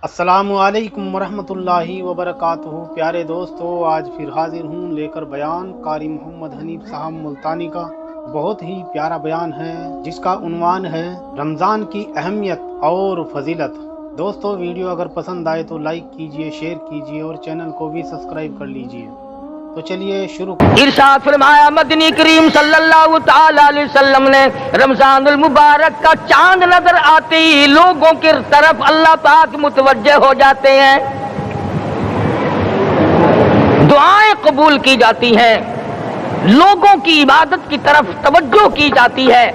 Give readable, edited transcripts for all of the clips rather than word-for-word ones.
السلام علیکم ورحمۃ اللہ وبرکاتہ۔ پیارے دوستو، آج پھر حاضر ہوں لے کر بیان قاری محمد حنیف صاحب ملتانی کا بہت ہی پیارا بیان ہے، جس کا عنوان ہے رمضان کی اہمیت اور فضیلت۔ دوستو، ویڈیو اگر پسند آئے تو لائک کیجئے، شیئر کیجئے اور چینل کو بھی سبسکرائب کر لیجئے۔ تو چلیے شروع کریں۔ ارشاد فرمایا مدنی کریم صلی اللہ تعالی علیہ وسلم نے، رمضان المبارک کا چاند نظر آتے ہی لوگوں کی طرف اللہ پاک متوجہ ہو جاتے ہیں، دعائیں قبول کی جاتی ہیں، لوگوں کی عبادت کی طرف توجہ کی جاتی ہے۔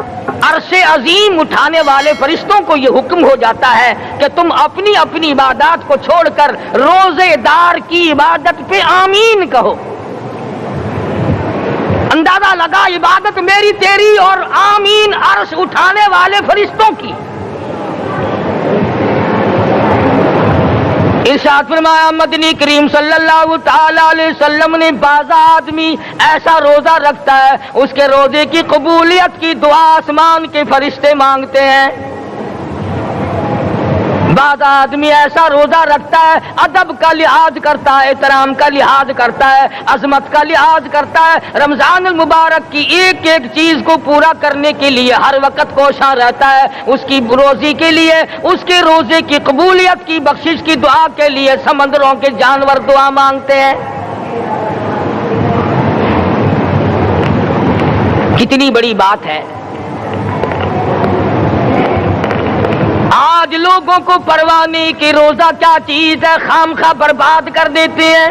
عرش عظیم اٹھانے والے فرشتوں کو یہ حکم ہو جاتا ہے کہ تم اپنی اپنی عبادات کو چھوڑ کر روزے دار کی عبادت پہ آمین کہو۔ اندازہ لگا، عبادت میری تیری اور آمین عرش اٹھانے والے فرشتوں کی۔ ارشاد فرمایا مدنی کریم صلی اللہ تعالی علیہ وسلم نے، بعض آدمی ایسا روزہ رکھتا ہے اس کے روزے کی قبولیت کی دعا آسمان کے فرشتے مانگتے ہیں۔ بعض آدمی ایسا روزہ رکھتا ہے، ادب کا لحاظ کرتا ہے، احترام کا لحاظ کرتا ہے، عظمت کا لحاظ کرتا ہے، رمضان المبارک کی ایک ایک چیز کو پورا کرنے کے لیے ہر وقت کوشاں رہتا ہے، اس کی روزی کے لیے، اس کے روزے کی قبولیت کی بخشش کی دعا کے لیے سمندروں کے جانور دعا مانگتے ہیں۔ کتنی بڑی بات ہے! آج لوگوں کو پرواہ نہیں کہ روزہ کیا چیز ہے، خام خواہ برباد کر دیتے ہیں۔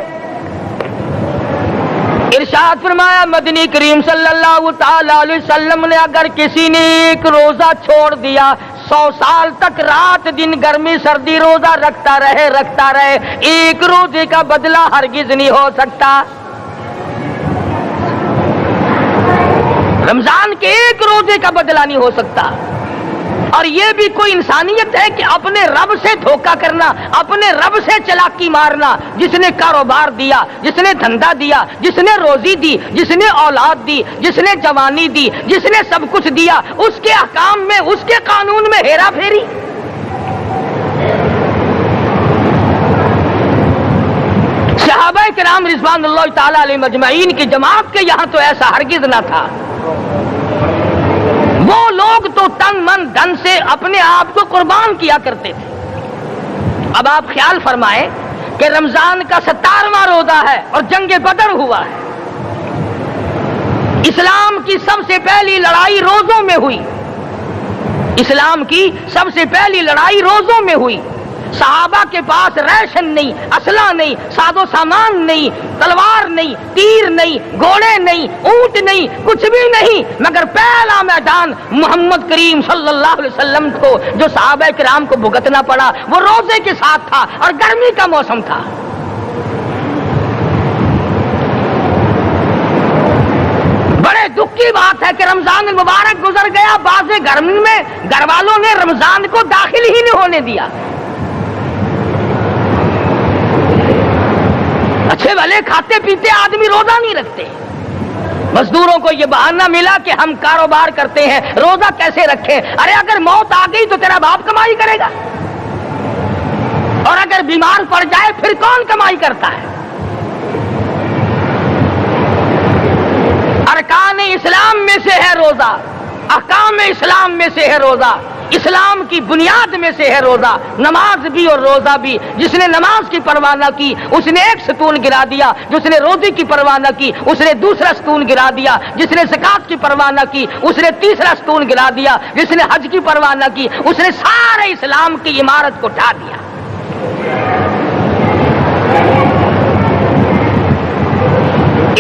ارشاد فرمایا مدنی کریم صلی اللہ تعالی علیہ وسلم نے، اگر کسی نے ایک روزہ چھوڑ دیا، 100 سال تک رات دن گرمی سردی روزہ رکھتا رہے، ایک روزے کا بدلہ ہرگز نہیں ہو سکتا۔ رمضان کے ایک روزے کا بدلہ نہیں ہو سکتا۔ اور یہ بھی کوئی انسانیت ہے کہ اپنے رب سے دھوکہ کرنا، اپنے رب سے چلاکی مارنا؟ جس نے کاروبار دیا، جس نے دھندا دیا، جس نے روزی دی، جس نے اولاد دی، جس نے جوانی دی، جس نے سب کچھ دیا، اس کے احکام میں، اس کے قانون میں ہیرا پھیری۔ صحابہ کرام رضوان اللہ تعالی علیہم اجمعین کی جماعت کے یہاں تو ایسا ہرگز نہ تھا۔ وہ لوگ تو تن من دھن سے اپنے آپ کو قربان کیا کرتے تھے۔ اب آپ خیال فرمائیں کہ رمضان کا 17واں روزہ ہے اور جنگ بدر ہوا ہے۔ اسلام کی سب سے پہلی لڑائی روزوں میں ہوئی، اسلام کی سب سے پہلی لڑائی روزوں میں ہوئی۔ صحابہ کے پاس ریشن نہیں، اسلحہ نہیں، ساز و سامان نہیں، تلوار نہیں، تیر نہیں، گھوڑے نہیں، اونٹ نہیں، کچھ بھی نہیں، مگر پہلا میدان محمد کریم صلی اللہ علیہ وسلم کو جو صحابہ کرام کو بھگتنا پڑا وہ روزے کے ساتھ تھا اور گرمی کا موسم تھا۔ بڑے دکھ کی بات ہے کہ رمضان المبارک گزر گیا، بعض گھر میں گھر والوں نے رمضان کو داخل ہی نہیں ہونے دیا۔ اچھے بھلے کھاتے پیتے آدمی روزہ نہیں رکھتے، مزدوروں کو یہ بہانہ ملا کہ ہم کاروبار کرتے ہیں، روزہ کیسے رکھیں؟ ارے اگر موت آ گئی تو تیرا باپ کمائی کرے گا، اور اگر بیمار پڑ جائے پھر کون کمائی کرتا ہے؟ ارکان اسلام میں سے ہے روزہ، احکام اسلام میں سے ہے روزہ، اسلام کی بنیاد میں سے ہے روزہ، نماز بھی اور روزہ بھی۔ جس نے نماز کی پرواہ نہ کی اس نے ایک ستون گرا دیا، جس نے روزے کی پرواہ نہ کی اس نے دوسرا ستون گرا دیا، جس نے زکات کی پرواہ نہ کی اس نے تیسرا ستون گرا دیا، جس نے حج کی پرواہ نہ کی اس نے سارے اسلام کی عمارت کو ڈھا دیا۔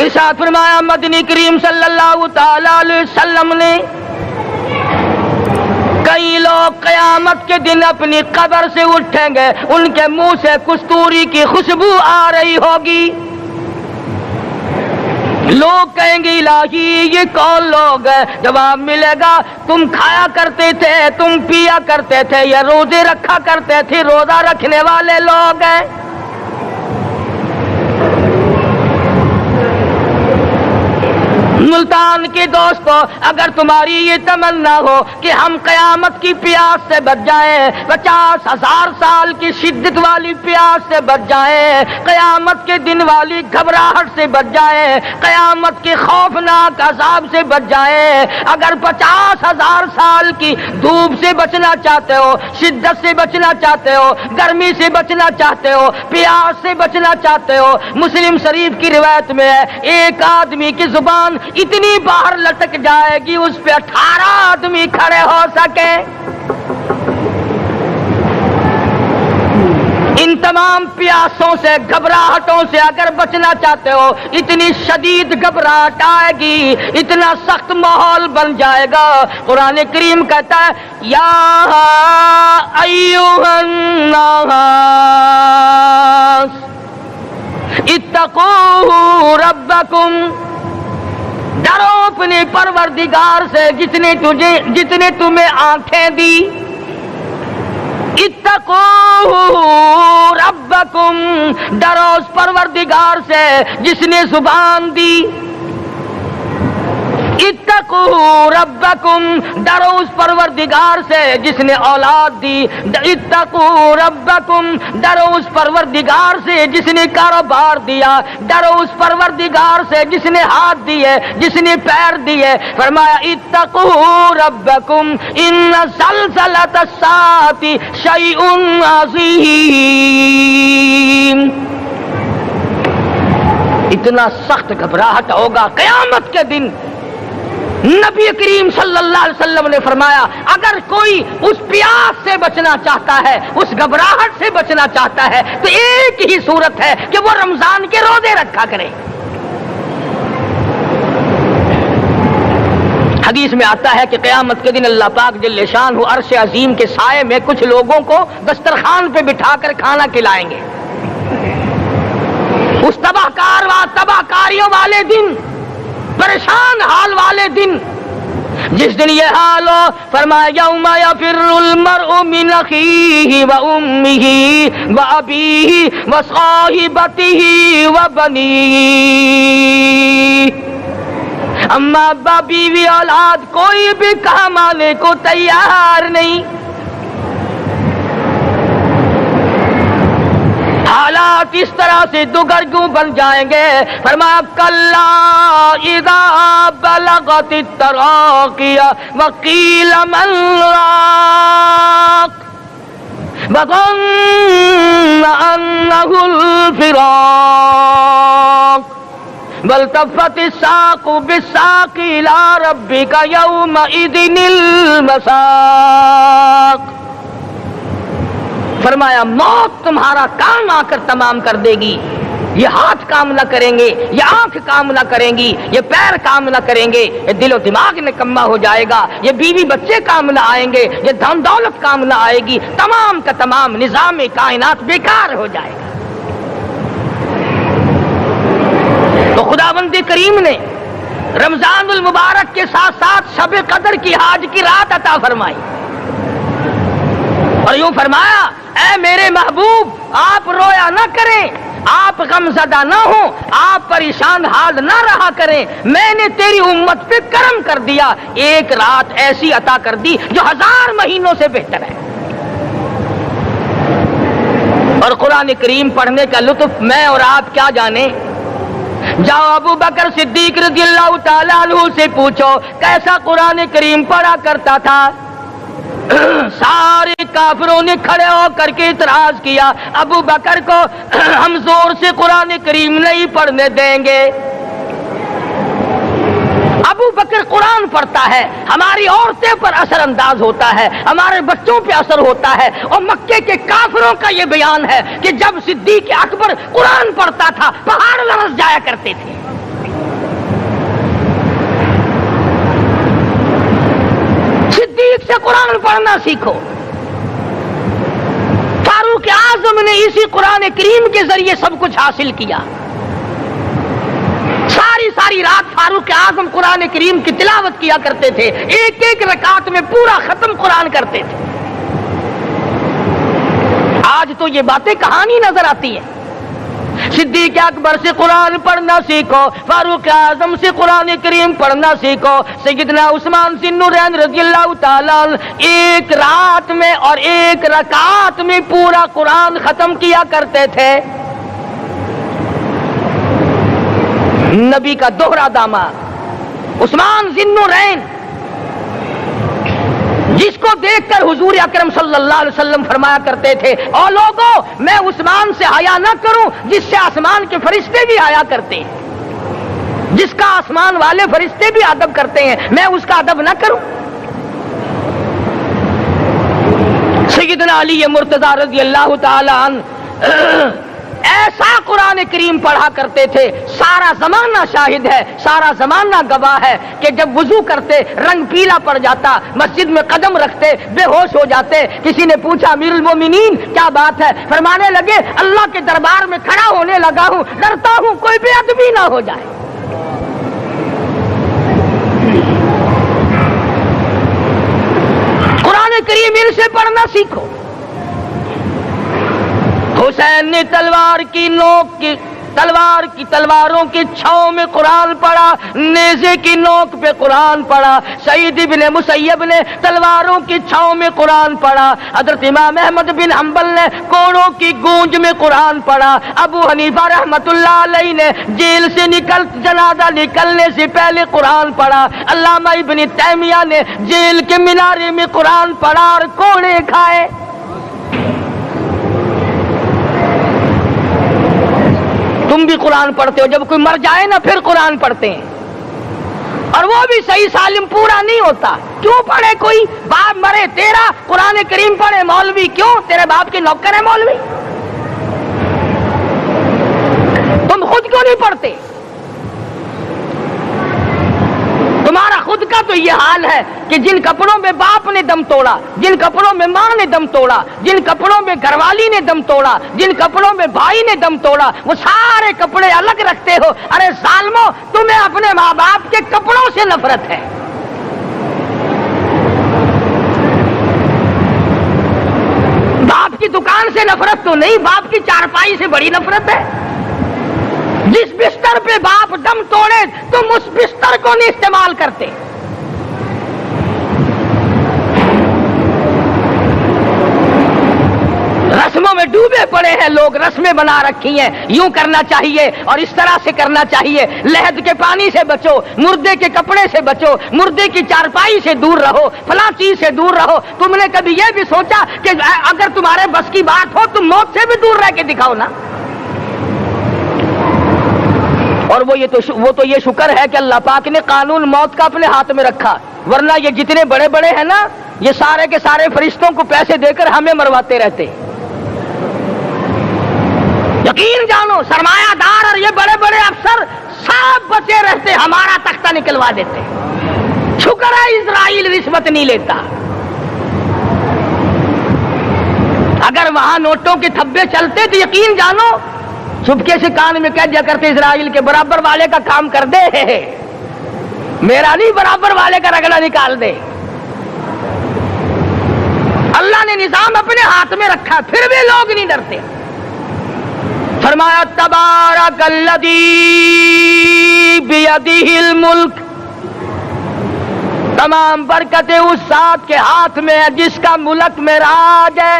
ارشاد فرمایا مدنی کریم صلی اللہ تعالی علیہ وسلم نے، کئی لوگ قیامت کے دن اپنی قبر سے اٹھیں گے، ان کے منہ سے کستوری کی خوشبو آ رہی ہوگی۔ لوگ کہیں گے الہی یہ کون لوگ ہیں؟ جواب ملے گا تم کھایا کرتے تھے، تم پیا کرتے تھے، یا روزے رکھا کرتے تھے، روزہ رکھنے والے لوگ ہیں۔ ملتان کے دوستو، اگر تمہاری یہ تمنا ہو کہ ہم قیامت کی پیاس سے بچ جائیں، 50,000 سال کی شدت والی پیاس سے بچ جائیں، قیامت کے دن والی گھبراہٹ سے بچ جائیں، قیامت کے خوفناک عذاب سے بچ جائیں، اگر 50,000 سال کی دھوپ سے بچنا چاہتے ہو، شدت سے بچنا چاہتے ہو، گرمی سے بچنا چاہتے ہو، پیاس سے بچنا چاہتے ہو، مسلم شریف کی روایت میں ہے ایک آدمی کی زبان اتنی باہر لٹک جائے گی اس پہ 18 آدمی کھڑے ہو سکے۔ ان تمام پیاسوں سے، گھبراہٹوں سے اگر بچنا چاہتے ہو، اتنی شدید گھبراہٹ آئے گی، اتنا سخت ماحول بن جائے گا۔ قرآن کریم کہتا ہے یا ایھا الناس اتقوا ربکم، ڈرو اپنے پروردگار سے جتنے تمہیں آنکھیں دی۔ اتقوا ربکم، ڈرو اس پروردگار سے جس نے زبان دی۔ اتقوا ربکم، ڈرو اس پروردگار سے جس نے اولاد دی۔ اتقوا ربکم، ڈرو اس پروردگار سے جس نے کاروبار دیا۔ ڈرو اس پروردگار سے جس نے ہاتھ دیے، جس نے پیر دیے۔ فرمایا اتقوا ربکم ان زلزلۃ الساعۃ شیء عظیم، اتنا سخت گھبراہٹ ہوگا قیامت کے دن۔ نبی کریم صلی اللہ علیہ وسلم نے فرمایا اگر کوئی اس پیاس سے بچنا چاہتا ہے، اس گھبراہٹ سے بچنا چاہتا ہے، تو ایک ہی صورت ہے کہ وہ رمضان کے روزے رکھا کرے۔ حدیث میں آتا ہے کہ قیامت کے دن اللہ پاک جل شانہ عرش عظیم کے سائے میں کچھ لوگوں کو دسترخوان پہ بٹھا کر کھانا کھلائیں گے۔ اس تباہ کاریوں والے دن، پریشان حال والے دن، جس دن یہ حال ہو، فرمایا یوم یفر المرء من اخیہ و امہ و ابیہ و صاحبتہ و بنیہ، اما ابا بیوی اولاد کوئی بھی کام آنے کو تیار نہیں۔ حالات اس طرح سے دگرگوں بن جائیں گے۔ فرمایا کلا اذا بلغت التراقی وقیل من راق وظن انہ الفراق والتفت الساق بالساق الى ربک یومئذ المساق۔ فرمایا موت تمہارا کام آ کر تمام کر دے گی، یہ ہاتھ کام نہ کریں گے، یہ آنکھ کام نہ کریں گی، یہ پیر کام نہ کریں گے، یہ دل و دماغ نکما ہو جائے گا، یہ بیوی بچے کام نہ آئیں گے، یہ دھن دولت کام نہ آئے گی، تمام کا تمام نظام کائنات بیکار ہو جائے گا۔ تو خداوند کریم نے رمضان المبارک کے ساتھ ساتھ شب قدر کی حاج کی رات عطا فرمائی اور یوں فرمایا اے میرے محبوب آپ رویا نہ کریں، آپ غم زدہ نہ ہوں، آپ پریشان حال نہ رہا کریں، میں نے تیری امت پہ کرم کر دیا، ایک رات ایسی عطا کر دی جو 1000 مہینوں سے بہتر ہے۔ اور قرآن کریم پڑھنے کا لطف میں اور آپ کیا جانے۔ جاؤ ابو بکر صدیق رضی اللہ تعالیٰ عنہ سے پوچھو کیسا قرآن کریم پڑھا کرتا تھا۔ سارے کافروں نے کھڑے ہو کر کے اعتراض کیا ابو بکر کو ہم زور سے قرآن کریم نہیں پڑھنے دیں گے۔ ابو بکر قرآن پڑھتا ہے، ہماری عورتیں پر اثر انداز ہوتا ہے، ہمارے بچوں پہ اثر ہوتا ہے، اور مکے کے کافروں کا یہ بیان ہے کہ جب صدیق اکبر قرآن پڑھتا تھا پہاڑ لرز جایا کرتے تھے۔ صدیق سے قرآن پڑھنا سیکھو۔ فاروق اعظم نے اسی قرآن کریم کے ذریعے سب کچھ حاصل کیا۔ ساری رات فاروق اعظم قرآن کریم کی تلاوت کیا کرتے تھے، ایک ایک رکعت میں پورا ختم قرآن کرتے تھے۔ آج تو یہ باتیں کہانی نظر آتی ہیں۔ صدیق اکبر سے قرآن پڑھنا سیکھو، فاروق اعظم سے قرآن کریم پڑھنا سیکھو، سیدنا عثمان ذی النورین رضی اللہ تعالیٰ ایک رات میں اور ایک رکعت میں پورا قرآن ختم کیا کرتے تھے۔ نبی کا دوہرا داماد عثمان ذی النورین، جس کو دیکھ کر حضور اکرم صلی اللہ علیہ وسلم فرمایا کرتے تھے، او لوگوں میں عثمان سے حیا نہ کروں جس سے آسمان کے فرشتے بھی حیا کرتے ہیں، جس کا آسمان والے فرشتے بھی ادب کرتے ہیں، میں اس کا ادب نہ کروں؟ سیدنا علی مرتضی رضی اللہ تعالی عنہ ایسا قرآن کریم پڑھا کرتے تھے، سارا زمانہ شاہد ہے، سارا زمانہ گواہ ہے کہ جب وضو کرتے رنگ پیلا پڑ جاتا، مسجد میں قدم رکھتے بے ہوش ہو جاتے۔ کسی نے پوچھا امیر المومنین کیا بات ہے؟ فرمانے لگے اللہ کے دربار میں کھڑا ہونے لگا ہوں، ڈرتا ہوں کوئی بے ادبی نہ ہو جائے۔ قرآن کریم ان سے پڑھنا سیکھو۔ حسین نے تلواروں کی چھاؤں میں قرآن پڑھا، نیزے کی نوک پہ قرآن پڑھا۔ سعید بن مسیب نے تلواروں کی چھاؤں میں قرآن پڑھا۔ حضرت امام احمد بن حنبل نے کوڑوں کی گونج میں قرآن پڑھا۔ ابو حنیفہ رحمت اللہ علیہ نے جیل سے جنازہ نکلنے سے پہلے قرآن پڑھا۔ علامہ ابن تیمیہ نے جیل کے مینارے میں قرآن پڑھا اور کوڑے کھائے۔ تم بھی قرآن پڑھتے ہو، جب کوئی مر جائے نا پھر قرآن پڑھتے ہیں، اور وہ بھی صحیح سالم پورا نہیں ہوتا۔ کیوں پڑھے؟ کوئی باپ مرے تیرا قرآن کریم پڑھے مولوی، کیوں؟ تیرے باپ کے نوکر ہے مولوی؟ تم خود کیوں نہیں پڑھتے؟ تمہارا خود کا تو یہ حال ہے کہ جن کپڑوں میں باپ نے دم توڑا، جن کپڑوں میں ماں نے دم توڑا، جن کپڑوں میں گھر والی نے دم توڑا، جن کپڑوں میں بھائی نے دم توڑا، وہ سارے کپڑے الگ رکھتے ہو۔ ارے ظالمو، تمہیں اپنے ماں باپ کے کپڑوں سے نفرت ہے۔ باپ کی دکان سے نفرت تو نہیں، باپ کی چارپائی سے بڑی نفرت ہے۔ جس بستر پہ باپ دم توڑے تم اس بستر کو نہیں استعمال کرتے۔ رسموں میں ڈوبے پڑے ہیں لوگ، رسمیں بنا رکھی ہیں، یوں کرنا چاہیے اور اس طرح سے کرنا چاہیے۔ لہد کے پانی سے بچو، مردے کے کپڑے سے بچو، مردے کی چارپائی سے دور رہو، فلاں چیز سے دور رہو۔ تم نے کبھی یہ بھی سوچا کہ اگر تمہارے بس کی بات ہو تم موت سے بھی دور رہ کے دکھاؤ نا؟ اور وہ تو یہ شکر ہے کہ اللہ پاک نے قانون موت کا اپنے ہاتھ میں رکھا، ورنہ یہ جتنے بڑے بڑے ہیں نا، یہ سارے کے سارے فرشتوں کو پیسے دے کر ہمیں مرواتے رہتے۔ یقین جانو سرمایہ دار اور یہ بڑے بڑے افسر سب بچے رہتے، ہمارا تختہ نکلوا دیتے۔ شکر ہے اسرائیل رشوت نہیں لیتا۔ اگر وہاں نوٹوں کے تھبے چلتے تو یقین جانو چپکے سے کان میں کہہ دیا کرتے اسرائیل کے برابر والے کا کام کر دے، میرا نہیں برابر والے کا رگڑا نکال دے۔ اللہ نے نظام اپنے ہاتھ میں رکھا پھر بھی لوگ نہیں ڈرتے۔ فرمایا تبارک الذی بیدہ الملک، تمام برکتیں اس ذات کے ہاتھ میں ہے جس کا ملک میں راج ہے۔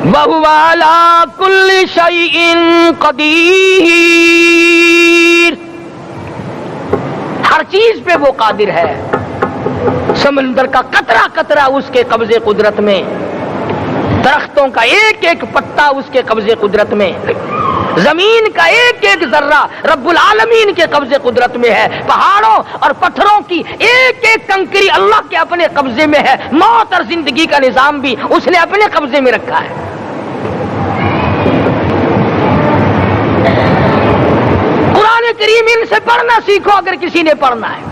وَهُوَ عَلَى كُلِّ شَيْءٍ قَدِيرٌ، ہر چیز پہ وہ قادر ہے۔ سمندر کا قطرہ قطرہ اس کے قبضے قدرت میں، درختوں کا ایک ایک پتا اس کے قبضے قدرت میں، زمین کا ایک ایک ذرہ رب العالمین کے قبضے قدرت میں ہے، پہاڑوں اور پتھروں کی ایک ایک کنکری اللہ کے اپنے قبضے میں ہے، موت اور زندگی کا نظام بھی اس نے اپنے قبضے میں رکھا ہے۔ قرآن کریم ان سے پڑھنا سیکھو اگر کسی نے پڑھنا ہے۔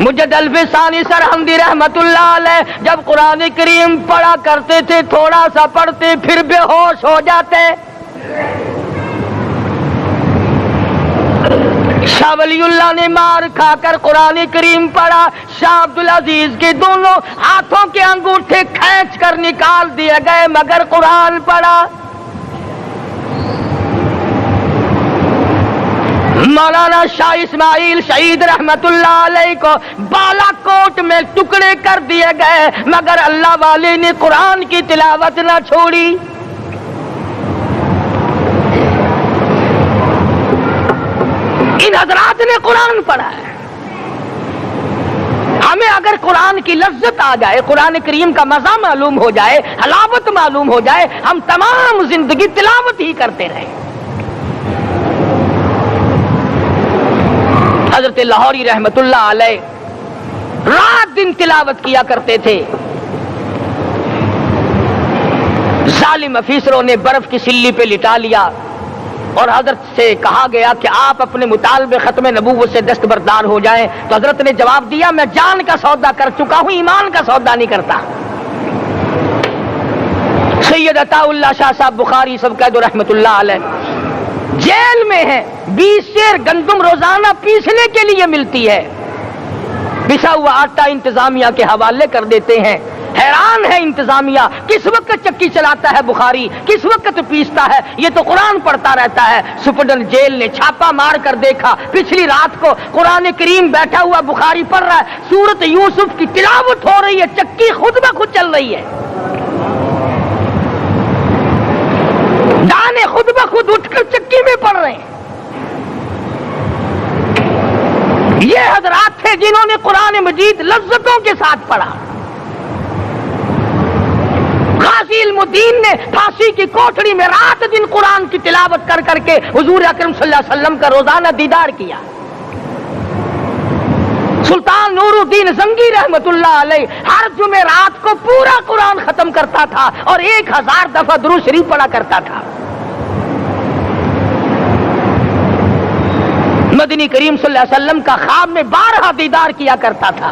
مجد الفسانی سرہندی رحمت اللہ علیہ جب قرآن کریم پڑھا کرتے تھے تھوڑا سا پڑھتے پھر بے ہوش ہو جاتے۔ شاہ ولی اللہ نے مار کھا کر قرآن کریم پڑھا، شاہ عبدالعزیز کے دونوں ہاتھوں کے انگوٹھے کھینچ کر نکال دیے گئے مگر قرآن پڑھا۔ مولانا شاہ اسماعیل شہید رحمت اللہ علیہ کو بالا کوٹ میں ٹکڑے کر دیے گئے، مگر اللہ والے نے قرآن کی تلاوت نہ چھوڑی۔ ان حضرات نے قرآن پڑھا ہے۔ ہمیں اگر قرآن کی لذت آ جائے، قرآن کریم کا مزہ معلوم ہو جائے، حلاوت معلوم ہو جائے، ہم تمام زندگی تلاوت ہی کرتے رہیں۔ حضرت لاہوری رحمت اللہ علیہ رات دن تلاوت کیا کرتے تھے۔ ظالم افیسروں نے برف کی سلی پہ لٹا لیا اور حضرت سے کہا گیا کہ آپ اپنے مطالبے ختم نبوت سے دستبردار ہو جائیں، تو حضرت نے جواب دیا میں جان کا سودا کر چکا ہوں، ایمان کا سودا نہیں کرتا۔ سید عطا اللہ شاہ صاحب بخاری سب قید رحمت اللہ علیہ جیل میں ہیں، 20 سیر گندم روزانہ پیسنے کے لیے ملتی ہے، پسا ہوا آٹا انتظامیہ کے حوالے کر دیتے ہیں۔ حیران ہے انتظامیہ، کس وقت چکی چلاتا ہے بخاری، کس وقت پیستا ہے، یہ تو قرآن پڑھتا رہتا ہے۔ سپرڈنٹ جیل نے چھاپا مار کر دیکھا، پچھلی رات کو قرآن کریم بیٹھا ہوا بخاری پڑھ رہا ہے، سورت یوسف کی تلاوت ہو رہی ہے، چکی خود بخود چل رہی ہے، دانے خود بخود اٹھ کر چکی میں پڑھ رہے ہیں۔ یہ حضرات تھے جنہوں نے قرآن مجید لذتوں کے ساتھ پڑھا۔ غازی علم الدین نے پھانسی کی کوٹڑی میں رات دن قرآن کی تلاوت کر کر کے حضور اکرم صلی اللہ علیہ وسلم کا روزانہ دیدار کیا۔ سلطان نور الدین زنگی رحمت اللہ علیہ ہر جمعرات کو پورا قرآن ختم کرتا تھا اور 1000 دفعہ درود شریف پڑھا کرتا تھا۔ مدنی کریم صلی اللہ علیہ وسلم کا خواب میں 12 دیدار کیا کرتا تھا۔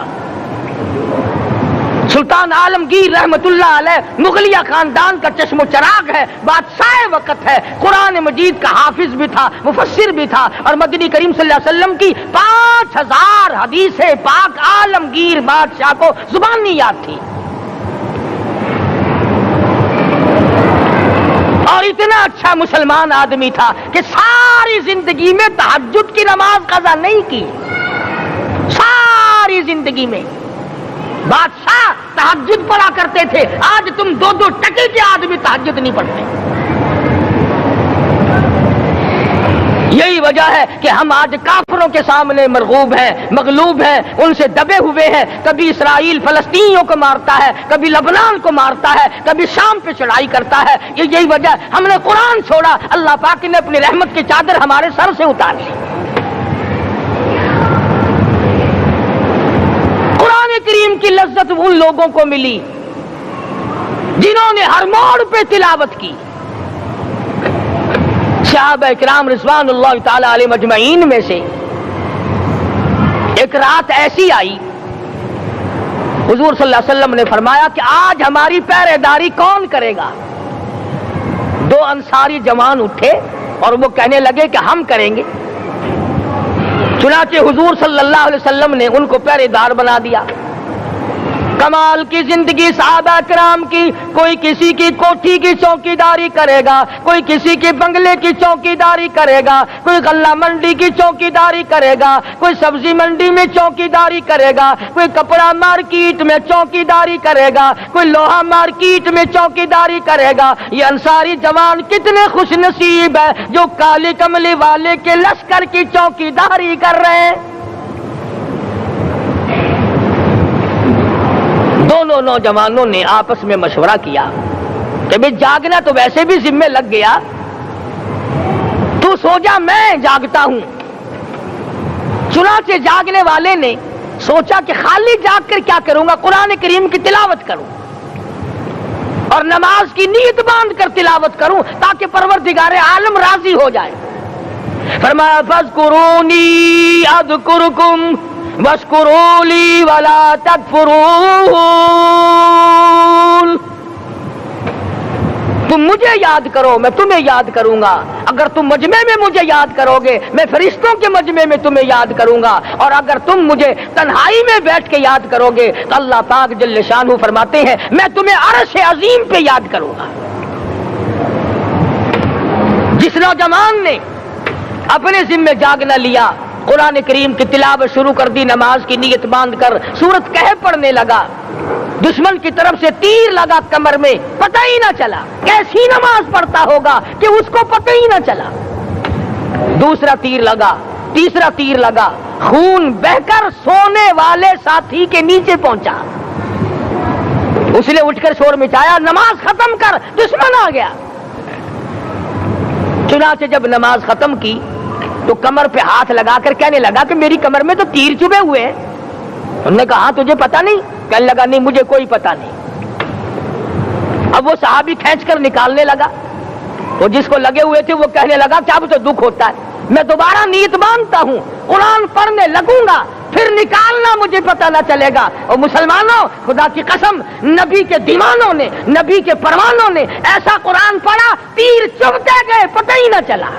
سلطان عالمگیر رحمت اللہ علیہ مغلیہ خاندان کا چشم و چراغ ہے، بادشاہ وقت ہے، قرآن مجید کا حافظ بھی تھا، مفسر بھی تھا، اور مدنی کریم صلی اللہ علیہ وسلم کی 5000 حدیث پاک عالمگیر بادشاہ کو زبانی یاد تھی۔ اور اتنا اچھا مسلمان آدمی تھا کہ ساری زندگی میں تہجد کی نماز قضا نہیں کی، ساری زندگی میں۔ بادشاہ تہجد پڑھا کرتے تھے، آج تم 2 ٹکے کے آدمی تہجد نہیں پڑھتے۔ یہی وجہ ہے کہ ہم آج کافروں کے سامنے مرغوب ہیں، مغلوب ہیں، ان سے دبے ہوئے ہیں۔ کبھی اسرائیل فلسطینیوں کو مارتا ہے، کبھی لبنان کو مارتا ہے، کبھی شام پہ چڑھائی کرتا ہے۔ یہی وجہ ہے ہم نے قرآن چھوڑا، اللہ پاک نے اپنی رحمت کی چادر ہمارے سر سے اتار لی۔ کریم کی لذت ان لوگوں کو ملی جنہوں نے ہر موڑ پہ تلاوت کی۔ صحابہ کرام رضوان اللہ تعالی علیہ مجمعین میں سے ایک رات ایسی آئی، حضور صلی اللہ علیہ وسلم نے فرمایا کہ آج ہماری پہرے داری کون کرے گا؟ 2 انصاری جوان اٹھے اور وہ کہنے لگے کہ ہم کریں گے۔ چنانچہ حضور صلی اللہ علیہ وسلم نے ان کو پہرے دار بنا دیا۔ کمال کی زندگی صحابہ کرام کی، کوئی کسی کی کوٹھی کی چوکیداری کرے گا، کوئی کسی کے بنگلے کی چوکیداری کرے گا، کوئی غلہ منڈی کی چوکیداری کرے گا، کوئی سبزی منڈی میں چوکیداری کرے گا، کوئی کپڑا مارکیٹ میں چوکیداری کرے گا، کوئی لوہا مارکیٹ میں چوکیداری کرے گا۔ یہ انصاری جوان کتنے خوش نصیب ہے جو کالی کملی والے کے لشکر کی چوکیداری کر رہے ہیں۔ دونوں نوجوانوں نے آپس میں مشورہ کیا کہ بھئی جاگنا تو ویسے بھی ذمہ لگ گیا، تو سو جا میں جاگتا ہوں۔ چنانچہ جاگنے والے نے سوچا کہ خالی جاگ کر کیا کروں گا، قرآن کریم کی تلاوت کروں اور نماز کی نیت باندھ کر تلاوت کروں تاکہ پروردگار عالم راضی ہو جائے۔ فرمایا فاذکرونی اذکرکم واشکروا لی ولا تکفرون، تم مجھے یاد کرو میں تمہیں یاد کروں گا، اگر تم مجمع میں مجھے یاد کرو گے میں فرشتوں کے مجمع میں تمہیں یاد کروں گا، اور اگر تم مجھے تنہائی میں بیٹھ کے یاد کرو گے تو اللہ پاک جل شانہ فرماتے ہیں میں تمہیں عرش عظیم پہ یاد کروں گا۔ جس نوجوان نے اپنے ذمے جاگ نہ لیا، قرآن کریم کی تلاوت شروع کر دی، نماز کی نیت باندھ کر سورت کہف پڑھنے لگا، دشمن کی طرف سے تیر لگا کمر میں، پتہ ہی نہ چلا، کیسی نماز پڑھتا ہوگا کہ اس کو پتہ ہی نہ چلا، دوسرا تیر لگا، تیسرا تیر لگا، خون بہ کر سونے والے ساتھی کے نیچے پہنچا، اس نے اٹھ کر شور مچایا، نماز ختم کر، دشمن آ گیا۔ چنانچہ جب نماز ختم کی تو کمر پہ ہاتھ لگا کر کہنے لگا کہ میری کمر میں تو تیر چبھے ہوئے ہیں۔ انہوں نے کہا تجھے پتا نہیں؟ کہنے لگا نہیں مجھے کوئی پتا نہیں۔ اب وہ صحابی کھینچ کر نکالنے لگا، وہ جس کو لگے ہوئے تھے وہ کہنے لگا کہ اب تو دکھ ہوتا ہے، میں دوبارہ نیت باندھتا ہوں، قرآن پڑھنے لگوں گا، پھر نکالنا مجھے پتہ نہ چلے گا۔ اور مسلمانوں، خدا کی قسم، نبی کے دیوانوں نے، نبی کے پروانوں نے ایسا قرآن پڑھا، تیر چبھتے گئے، پتہ ہی نہ چلا۔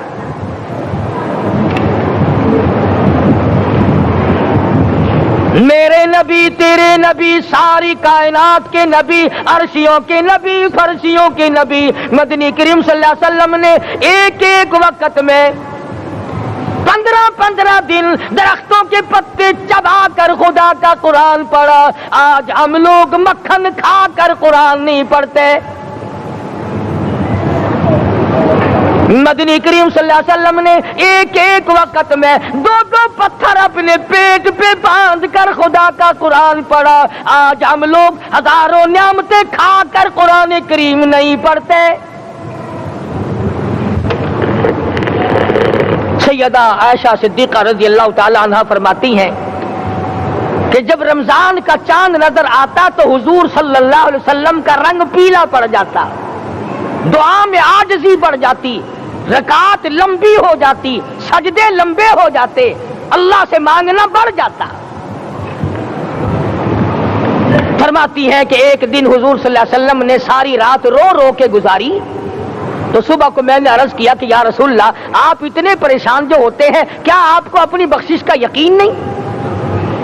میرے نبی، تیرے نبی، ساری کائنات کے نبی، عرشیوں کے نبی، فرشیوں کے نبی، مدنی کریم صلی اللہ علیہ وسلم نے ایک ایک وقت میں 15 دن درختوں کے پتے چبا کر خدا کا قرآن پڑھا۔ آج ہم لوگ مکھن کھا کر قرآن نہیں پڑھتے۔ مدنی کریم صلی اللہ علیہ وسلم نے ایک ایک وقت میں 2 پتھر اپنے پیٹ پہ باندھ کر خدا کا قرآن پڑھا۔ آج ہم لوگ ہزاروں نعمتیں کھا کر قرآن کریم نہیں پڑھتے۔ سیدہ عائشہ صدیقہ رضی اللہ تعالی عنہ فرماتی ہیں کہ جب رمضان کا چاند نظر آتا تو حضور صلی اللہ علیہ وسلم کا رنگ پیلا پڑ جاتا، دعا میں عاجزی بڑھ جاتی، رکعات لمبی ہو جاتی، سجدے لمبے ہو جاتے، اللہ سے مانگنا بڑھ جاتا۔ فرماتی ہے کہ ایک دن حضور صلی اللہ علیہ وسلم نے ساری رات رو رو کے گزاری، تو صبح کو میں نے عرض کیا کہ یا رسول اللہ، آپ اتنے پریشان جو ہوتے ہیں، کیا آپ کو اپنی بخشش کا یقین نہیں؟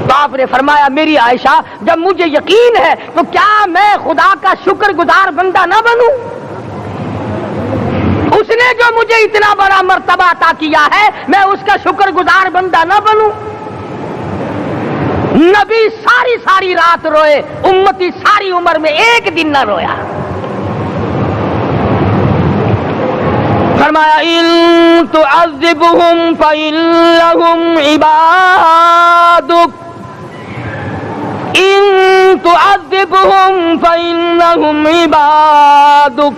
تو آپ نے فرمایا میری عائشہ، جب مجھے یقین ہے تو کیا میں خدا کا شکر گزار بندہ نہ بنوں؟ اس نے جو مجھے اتنا بڑا مرتبہ عطا کیا ہے، میں اس کا شکر گزار بندہ نہ بنوں؟ نبی ساری رات روئے، امتی ساری عمر میں ایک دن نہ رویا۔ فرمایا ان تعذبهم فإنهم عبادك، ان تعذبهم فإنهم عبادك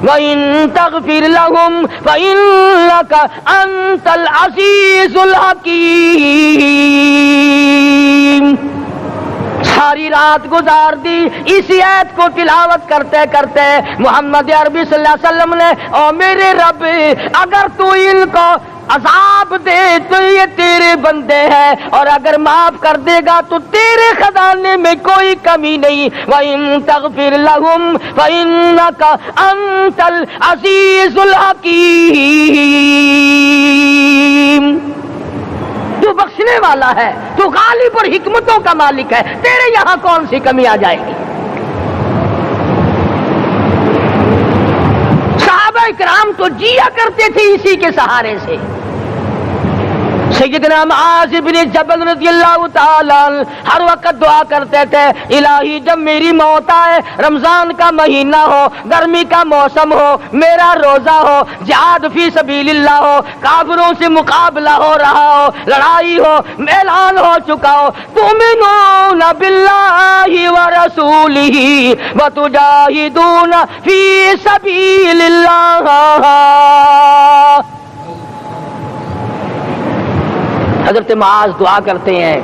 وَإِن تَغْفِرْ لَهُمْ فَإِنَّكَ أَنْتَ الْعَزِيزُ الْحَكِيمُ۔ ساری رات گزار دی اسی آیت کو تلاوت کرتے کرتے محمد عربی صلی اللہ علیہ وسلم نے، او میرے رب، اگر تو ان کو عذاب دے تو یہ تیرے بندے ہیں، اور اگر معاف کر دے گا تو تیرے خزانے میں کوئی کمی نہیں۔ وَإِن تَغْفِرْ لَهُمْ فَإِنَّكَ أَنْتَ الْعَزِيزُ الْحَكِيمُ۔ تو بخشنے والا ہے، تو غالب اور حکمتوں کا مالک ہے، تیرے یہاں کون سی کمی آ جائے گی؟ صحابہ کرام تو جیا کرتے تھے اسی کے سہارے سے۔ سیدنا معاذ بن جبل رضی اللہ تعالی عنہ ہر وقت دعا کرتے تھے، الہی جب میری موت آئے، رمضان کا مہینہ ہو، گرمی کا موسم ہو، میرا روزہ ہو، جہاد فی سبیل اللہ ہو، کافروں سے مقابلہ ہو رہا ہو، لڑائی ہو، اعلان ہو چکا ہو، تؤمنون باللہ ورسولہ وتجاہدون فی سبیل اللہ۔ حضرت معاذ دعا کرتے ہیں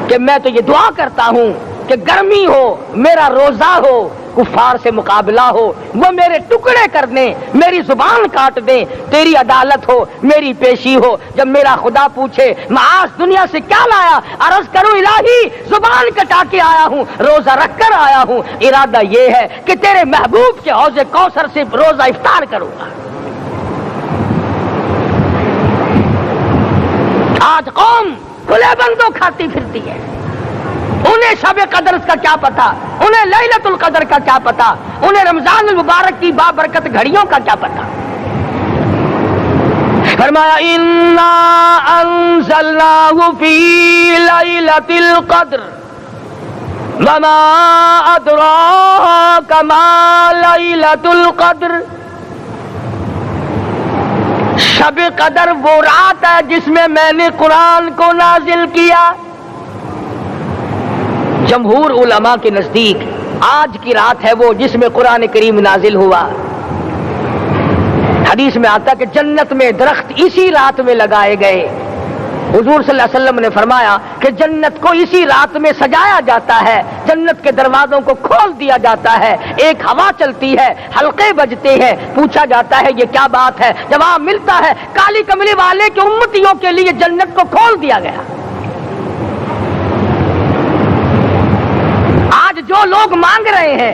کہ میں تو یہ دعا کرتا ہوں کہ گرمی ہو، میرا روزہ ہو، کفار سے مقابلہ ہو، وہ میرے ٹکڑے کر دیں، میری زبان کاٹ دیں، تیری عدالت ہو، میری پیشی ہو۔ جب میرا خدا پوچھے معاذ دنیا سے کیا لایا، عرض کروں الہی زبان کٹا کے آیا ہوں، روزہ رکھ کر آیا ہوں، ارادہ یہ ہے کہ تیرے محبوب کے حوض کوثر سے روزہ افطار کروں گا۔ آج قوم کھلے بندوں کھاتی پھرتی ہے، انہیں شب قدر کا کیا پتا، انہیں لیلۃ القدر کا کیا پتا، انہیں رمضان المبارک کی بابرکت گھڑیوں کا کیا پتا۔ فرمایا انا انزلناہ فی لیلۃ القدر وما ادراک ما لیلۃ القدر. شب قدر وہ رات ہے جس میں نے قرآن کو نازل کیا. جمہور علماء کے نزدیک آج کی رات ہے وہ جس میں قرآن کریم نازل ہوا. حدیث میں آتا کہ جنت میں درخت اسی رات میں لگائے گئے. حضور صلی اللہ علیہ وسلم نے فرمایا کہ جنت کو اسی رات میں سجایا جاتا ہے, جنت کے دروازوں کو کھول دیا جاتا ہے, ایک ہوا چلتی ہے, حلقے بجتے ہیں, پوچھا جاتا ہے یہ کیا بات ہے, جواب ملتا ہے کالی کملی والے کے امتیوں کے لیے جنت کو کھول دیا گیا. آج جو لوگ مانگ رہے ہیں,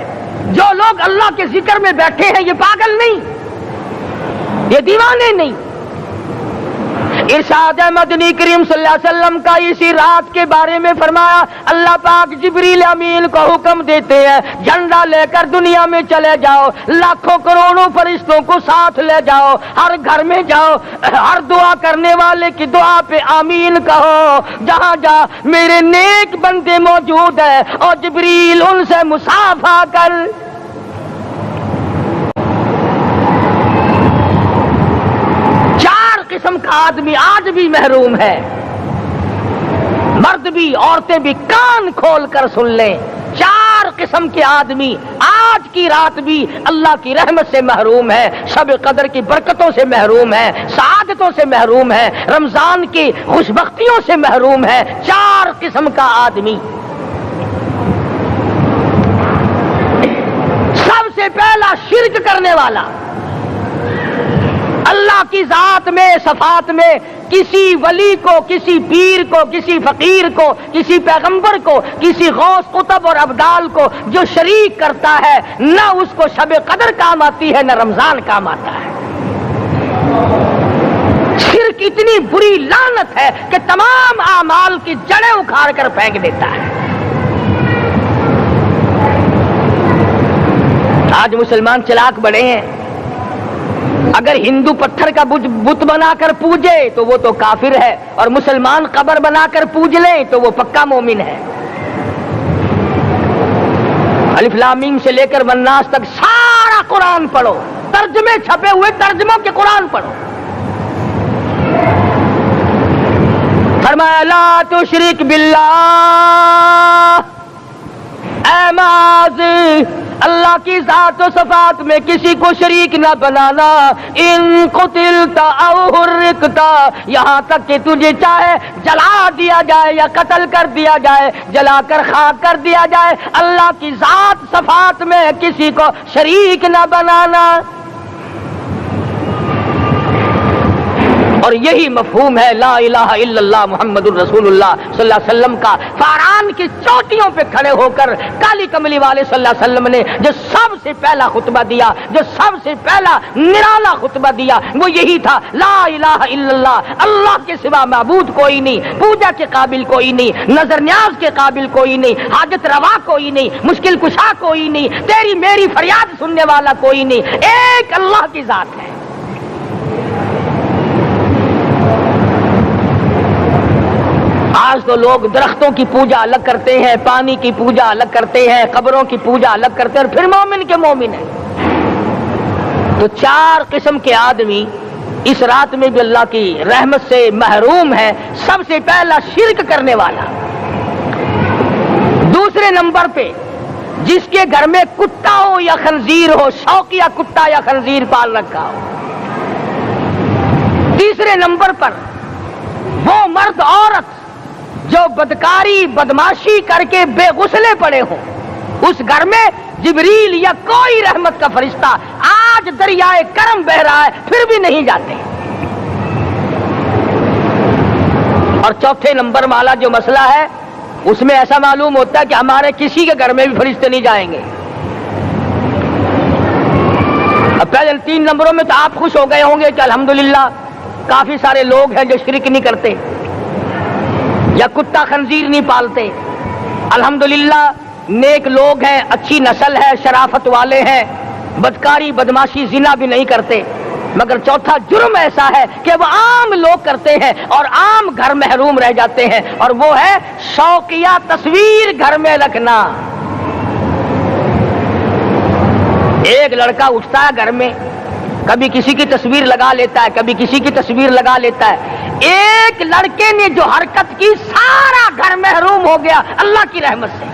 جو لوگ اللہ کے ذکر میں بیٹھے ہیں, یہ پاگل نہیں, یہ دیوانے نہیں. ارشاد مدنی کریم صلی اللہ علیہ وسلم کا اسی رات کے بارے میں فرمایا, اللہ پاک جبریل امین کو حکم دیتے ہیں جھنڈا لے کر دنیا میں چلے جاؤ, لاکھوں کروڑوں فرشتوں کو ساتھ لے جاؤ, ہر گھر میں جاؤ, ہر دعا کرنے والے کی دعا پہ آمین کہو, جہاں جا میرے نیک بندے موجود ہیں اور جبریل ان سے مصافحہ کر. قسم کا آدمی آج بھی محروم ہے, مرد بھی عورتیں بھی کان کھول کر سن لیں. 4 قسم کے آدمی آج کی رات بھی اللہ کی رحمت سے محروم ہے, شب قدر کی برکتوں سے محروم ہے, سعادتوں سے محروم ہے, رمضان کی خوشبختیوں سے محروم ہے. 4 قسم کا آدمی. سب سے پہلا شرک کرنے والا, اللہ کی ذات میں صفات میں کسی ولی کو, کسی پیر کو, کسی فقیر کو, کسی پیغمبر کو, کسی غوث قطب اور ابدال کو جو شریک کرتا ہے, نہ اس کو شب قدر کام آتی ہے نہ رمضان کام آتا ہے. شرک اتنی بری لعنت ہے کہ تمام اعمال کی جڑیں اکھاڑ کر پھینک دیتا ہے. آج مسلمان چلاک بڑے ہیں, اگر ہندو پتھر کا بت بنا کر پوجے تو وہ تو کافر ہے, اور مسلمان قبر بنا کر پوج لیں تو وہ پکا مومن ہے. الف لام میم سے لے کر والناس تک سارا قرآن پڑھو, ترجمے چھپے ہوئے ترجموں کے قرآن پڑھو. فرمایا لا تشرک باللہ, اے ماضی اللہ کی ذات و صفات میں کسی کو شریک نہ بنانا. ان قتلتا او حرقتا, یہاں تک کہ تجھے چاہے جلا دیا جائے یا قتل کر دیا جائے, جلا کر خاک کر دیا جائے, اللہ کی ذات صفات میں کسی کو شریک نہ بنانا. اور یہی مفہوم ہے لا الہ الا اللہ محمد الرسول اللہ صلی اللہ علیہ وسلم کا. فاران کی چوٹیوں پہ کھڑے ہو کر کالی کملی والے صلی اللہ علیہ وسلم نے جو سب سے پہلا خطبہ دیا, جو سب سے پہلا نرالا خطبہ دیا, وہ یہی تھا لا الہ الا اللہ, اللہ کے سوا معبود کوئی نہیں, پوجا کے قابل کوئی نہیں, نظر نیاز کے قابل کوئی نہیں, حاجت روا کوئی نہیں, مشکل کشا کوئی نہیں, تیری میری فریاد سننے والا کوئی نہیں, ایک اللہ کی ذات ہے. آج تو لوگ درختوں کی پوجا الگ کرتے ہیں, پانی کی پوجا الگ کرتے ہیں, قبروں کی پوجا الگ کرتے ہیں, اور پھر مومن کے مومن ہیں. تو 4 قسم کے آدمی اس رات میں بھی اللہ کی رحمت سے محروم ہے. سب سے پہلا شرک کرنے والا. دوسرے نمبر پہ جس کے گھر میں کتا ہو یا خنزیر ہو, شوقیہ کتا یا خنزیر پال رکھا ہو. تیسرے نمبر پر وہ مرد عورت جو بدکاری بدماشی کر کے بے غسلے پڑے ہوں, اس گھر میں جبریل یا کوئی رحمت کا فرشتہ آج دریائے کرم بہ رہا ہے پھر بھی نہیں جاتے. اور چوتھے نمبر والا جو مسئلہ ہے اس میں ایسا معلوم ہوتا ہے کہ ہمارے کسی کے گھر میں بھی فرشتے نہیں جائیں گے. اب پہلے 3 نمبروں میں تو آپ خوش ہو گئے ہوں گے کہ الحمدللہ کافی سارے لوگ ہیں جو شرک نہیں کرتے یا کتا خنزیر نہیں پالتے. الحمدللہ نیک لوگ ہیں, اچھی نسل ہے, شرافت والے ہیں, بدکاری بدماشی زنا بھی نہیں کرتے. مگر چوتھا جرم ایسا ہے کہ وہ عام لوگ کرتے ہیں اور عام گھر محروم رہ جاتے ہیں، اور وہ ہے شوقیہ تصویر گھر میں رکھنا۔ ایک لڑکا اٹھتا ہے گھر میں، کبھی کسی کی تصویر لگا لیتا ہے، کبھی کسی کی تصویر لگا لیتا ہے۔ ایک لڑکے نے جو حرکت کی سارا گھر محروم ہو گیا اللہ کی رحمت سے۔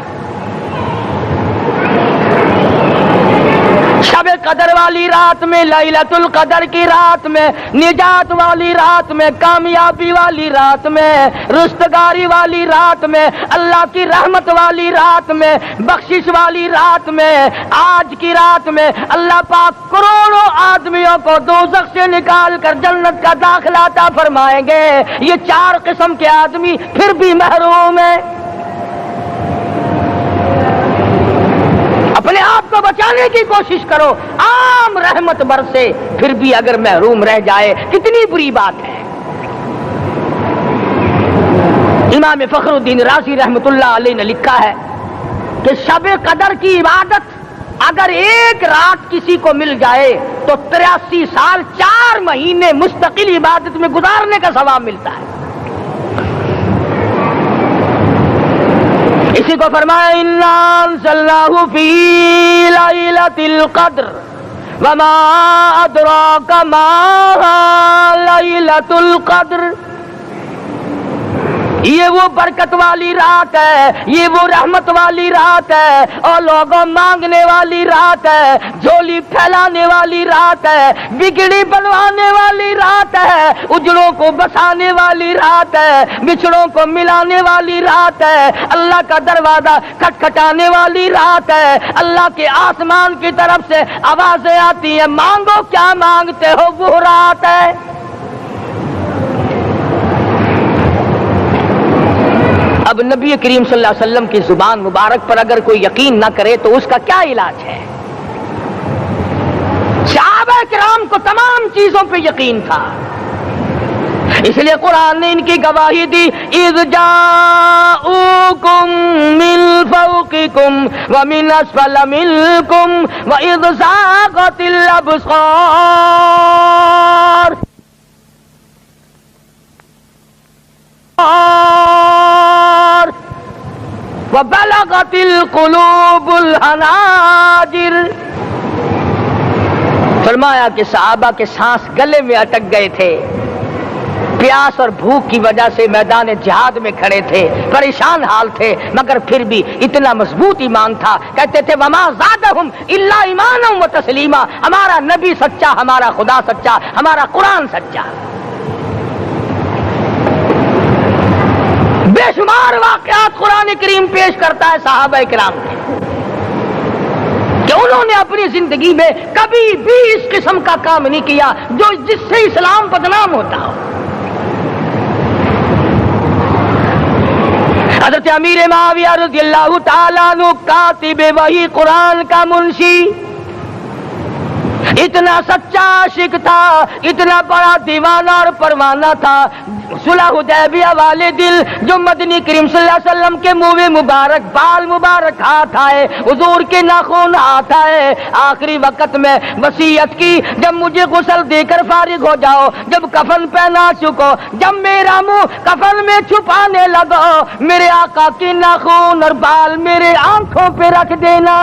شب قدر والی رات میں، لیلۃ القدر کی رات میں، نجات والی رات میں، کامیابی والی رات میں، رستگاری والی رات میں، اللہ کی رحمت والی رات میں، بخشش والی رات میں، آج کی رات میں اللہ پاک کروڑوں آدمیوں کو دوزخ سے نکال کر جنت کا داخلہ عطا فرمائیں گے۔ یہ 4 قسم کے آدمی پھر بھی محروم ہیں۔ اپنے آپ کو بچانے کی کوشش کرو، عام رحمت برسے پھر بھی اگر محروم رہ جائے کتنی بری بات ہے۔ امام فخر الدین رازی رحمت اللہ علیہ نے لکھا ہے کہ شب قدر کی عبادت اگر ایک رات کسی کو مل جائے تو 83 سال 4 مہینے مستقل عبادت میں گزارنے کا ثواب ملتا ہے۔ اسی کو فرمایا اِنَّا أَنزَلْنَاهُ فِي لَيْلَةِ الْقَدْرِ وَمَا أَدْرَاكَ مَا لَيْلَةُ الْقَدْرِ۔ یہ وہ برکت والی رات ہے، یہ وہ رحمت والی رات ہے، اور لوگوں مانگنے والی رات ہے، جھولی پھیلانے والی رات ہے، بگڑی بنوانے والی رات ہے، اجڑوں کو بسانے والی رات ہے، بچھڑوں کو ملانے والی رات ہے، اللہ کا دروازہ کھٹکھٹانے والی رات ہے، اللہ کے آسمان کی طرف سے آوازیں آتی ہیں مانگو کیا مانگتے ہو، وہ رات ہے۔ اب نبی کریم صلی اللہ علیہ وسلم کی زبان مبارک پر اگر کوئی یقین نہ کرے تو اس کا کیا علاج ہے؟ صحابہ کرام کو تمام چیزوں پہ یقین تھا، اس لیے قرآن نے ان کی گواہی دی اذ جاءوکم من فوقکم ومن اسفل منکم واذ زاغت الابصار وبلغت القلوب الحناجر۔ فرمایا کہ صحابہ کے سانس گلے میں اٹک گئے تھے، پیاس اور بھوک کی وجہ سے میدان جہاد میں کھڑے تھے، پریشان حال تھے، مگر پھر بھی اتنا مضبوط ایمان تھا، کہتے تھے وما زادہم الا ایمانا و تسلیما، ہمارا نبی سچا، ہمارا خدا سچا، ہمارا قرآن سچا۔ بے شمار واقعات قرآن کریم پیش کرتا ہے صحابہ کرام کے کہ انہوں نے اپنی زندگی میں کبھی بھی اس قسم کا کام نہیں کیا جو جس سے اسلام بدنام ہوتا ہو۔ حضرت امیر معاویہ رضی اللہ تعالیٰ عنہ کاتب وحی قرآن کا منشی اتنا سچا عاشق تھا، اتنا بڑا دیوانہ اور پروانہ تھا، صلح حدیبیہ والے دل جو مدنی کریم صلی اللہ علیہ وسلم کے منہ مبارک بال مبارک ہاتھ آئے، حضور کے ناخن ہاتھ آئے، آخری وقت میں وصیت کی جب مجھے غسل دے کر فارغ ہو جاؤ، جب کفن پہنا چکو، جب میرا منہ کفن میں چھپانے لگو، میرے آقا کے ناخن اور بال میرے آنکھوں پہ رکھ دینا۔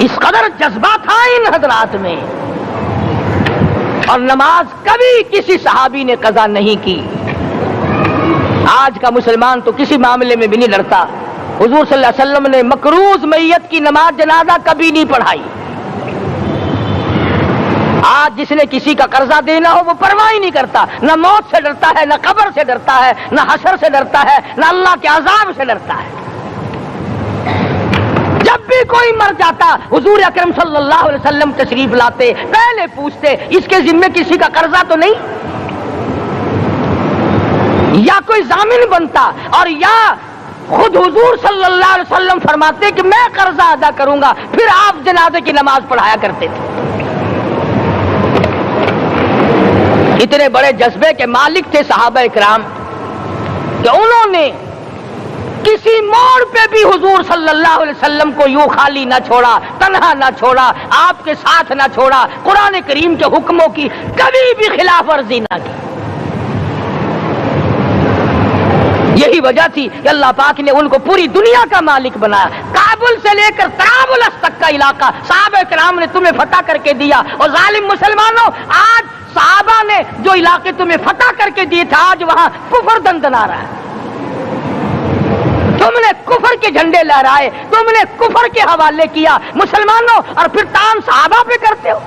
اس قدر جذبہ تھا ان حضرات میں، اور نماز کبھی کسی صحابی نے قضا نہیں کی۔ آج کا مسلمان تو کسی معاملے میں بھی نہیں لڑتا۔ حضور صلی اللہ علیہ وسلم نے مقروض میت کی نماز جنازہ کبھی نہیں پڑھائی۔ آج جس نے کسی کا قرضہ دینا ہو وہ پرواہ ہی نہیں کرتا، نہ موت سے ڈرتا ہے، نہ قبر سے ڈرتا ہے، نہ حشر سے ڈرتا ہے، نہ اللہ کے عذاب سے ڈرتا ہے۔ جب بھی کوئی مر جاتا حضور اکرم صلی اللہ علیہ وسلم تشریف لاتے، پہلے پوچھتے اس کے ذمے کسی کا قرضہ تو نہیں، یا کوئی ضامن بنتا، اور یا خود حضور صلی اللہ علیہ وسلم فرماتے کہ میں قرضہ ادا کروں گا، پھر آپ جنازے کی نماز پڑھایا کرتے تھے۔ اتنے بڑے جذبے کے مالک تھے صحابہ کرام کہ انہوں نے کسی موڑ پہ بھی حضور صلی اللہ علیہ وسلم کو یوں خالی نہ چھوڑا، تنہا نہ چھوڑا، آپ کے ساتھ نہ چھوڑا، قرآن کریم کے حکموں کی کبھی بھی خلاف ورزی نہ کی۔ یہی وجہ تھی کہ اللہ پاک نے ان کو پوری دنیا کا مالک بنایا۔ کابل سے لے کر طرابلس تک کا علاقہ صحابہ کرام نے تمہیں فتح کر کے دیا، اور ظالم مسلمانوں، آج صحابہ نے جو علاقے تمہیں فتح کر کے دیے تھے، آج وہاں کفر دندنا رہا ہے۔ تم نے کفر کے جھنڈے لہرائے، تم نے کفر کے حوالے کیا مسلمانوں، اور پھر تان صحابہ پہ کرتے ہو۔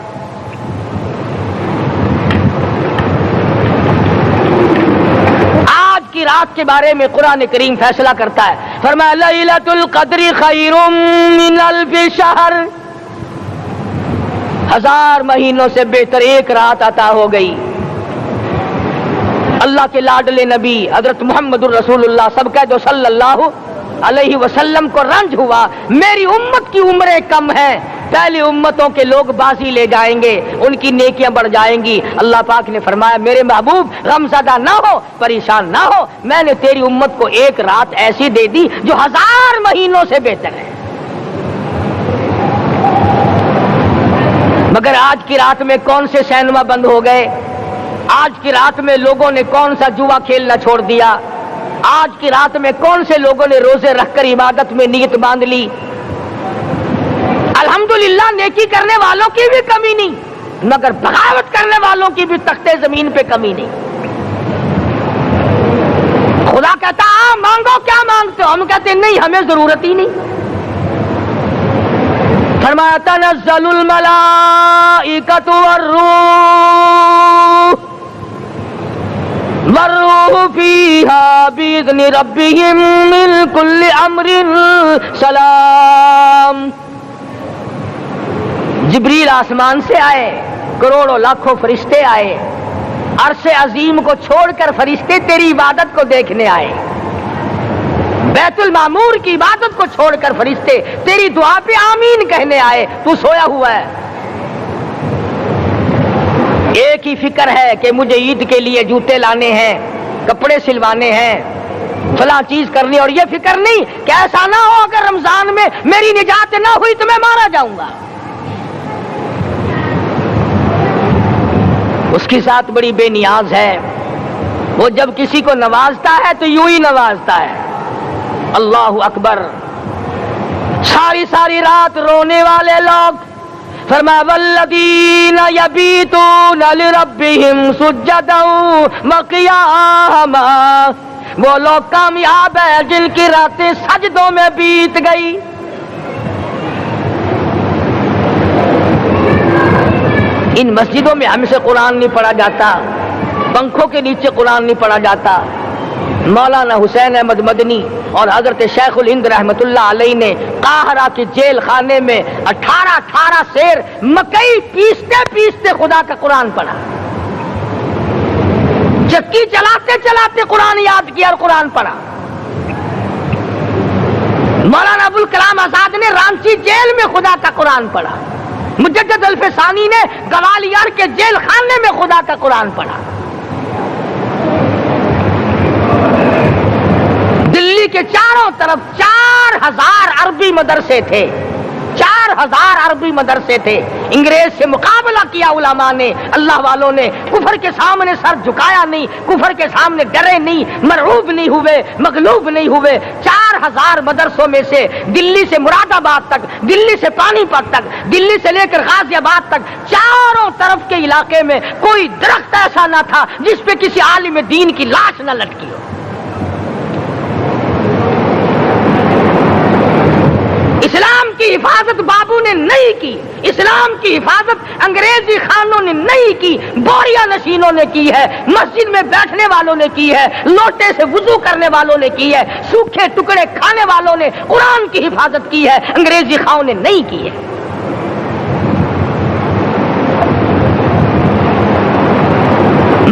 آج کی رات کے بارے میں قرآن کریم فیصلہ کرتا ہے، فرمایا لیلۃ القدر خیر من الف شہر، 1000 مہینوں سے بہتر ایک رات عطا ہو گئی۔ اللہ کے لاڈلے نبی حضرت محمد الرسول اللہ سب کہہ دو صلی اللہ علیہ وسلم کو رنج ہوا، میری امت کی عمریں کم ہیں، پہلی امتوں کے لوگ بازی لے جائیں گے، ان کی نیکیاں بڑھ جائیں گی۔ اللہ پاک نے فرمایا میرے محبوب غمزدہ نہ ہو، پریشان نہ ہو، میں نے تیری امت کو ایک رات ایسی دے دی جو 1000 مہینوں سے بہتر ہے۔ مگر آج کی رات میں کون سے سینما بند ہو گئے؟ آج کی رات میں لوگوں نے کون سا جوا کھیلنا چھوڑ دیا؟ آج کی رات میں کون سے لوگوں نے روزے رکھ کر عبادت میں نیت باندھ لی؟ الحمدللہ نیکی کرنے والوں کی بھی کمی نہیں، مگر بغاوت کرنے والوں کی بھی تختے زمین پہ کمی نہیں۔ خدا کہتا مانگو کیا مانگتے ہو، ہم کہتے ہیں نہیں ہمیں ضرورت ہی نہیں۔ فرمایا تنزل الملائکۃ والروح فیہا بإذن ربہم من کل امر سلام۔ جبریل آسمان سے آئے، کروڑوں لاکھوں فرشتے آئے، عرش عظیم کو چھوڑ کر فرشتے تیری عبادت کو دیکھنے آئے، بیت المعمور کی عبادت کو چھوڑ کر فرشتے تیری دعا پہ آمین کہنے آئے، تو سویا ہوا ہے۔ ایک ہی فکر ہے کہ مجھے عید کے لیے جوتے لانے ہیں، کپڑے سلوانے ہیں، فلاں چیز کرنی، اور یہ فکر نہیں کہ ایسا نہ ہو اگر رمضان میں میری نجات نہ ہوئی تو میں مارا جاؤں گا۔ اس کی ذات بڑی بے نیاز ہے، وہ جب کسی کو نوازتا ہے تو یوں ہی نوازتا ہے۔ اللہ اکبر۔ ساری ساری رات رونے والے لوگ، فرمایا والذین یبیتون لربہم سجدا وقیاما، وہ لوگ کامیاب ہیں جن کی راتیں سجدوں میں بیت گئی۔ ان مسجدوں میں ہم سے قرآن نہیں پڑھا جاتا، پنکھوں کے نیچے قرآن نہیں پڑھا جاتا۔ مولانا حسین احمد مدنی اور حضرت شیخ الہند رحمت اللہ علیہ نے قاہرہ کے جیل خانے میں 18 سیر مکئی پیستے پیستے خدا کا قرآن پڑھا، چکی چلاتے چلاتے قرآن یاد کیا اور قرآن پڑھا۔ مولانا ابوالکلام آزاد نے رانچی جیل میں خدا کا قرآن پڑھا، مجدد الفسانی نے گوالیار کے جیل خانے میں خدا کا قرآن پڑھا۔ دلی کے چاروں طرف 4000 عربی مدرسے تھے، 4000 عربی مدرسے تھے۔ انگریز سے مقابلہ کیا علماء نے، اللہ والوں نے، کفر کے سامنے سر جھکایا نہیں، کفر کے سامنے ڈرے نہیں، مرعوب نہیں ہوئے، مغلوب نہیں ہوئے۔ 4000 مدرسوں میں سے دلی سے مراد آباد تک، دلی سے پانی پت تک، دلی سے لے کر غازی آباد تک، چاروں طرف کے علاقے میں کوئی درخت ایسا نہ تھا جس پہ کسی عالم دین کی لاش نہ لٹکی ہو۔ اسلام کی حفاظت بابو نے نہیں کی، اسلام کی حفاظت انگریزی خانوں نے نہیں کی، بوریا نشینوں نے کی ہے، مسجد میں بیٹھنے والوں نے کی ہے، لوٹے سے وضو کرنے والوں نے کی ہے، سوکھے ٹکڑے کھانے والوں نے قرآن کی حفاظت کی ہے، انگریزی خانوں نے نہیں کی ہے۔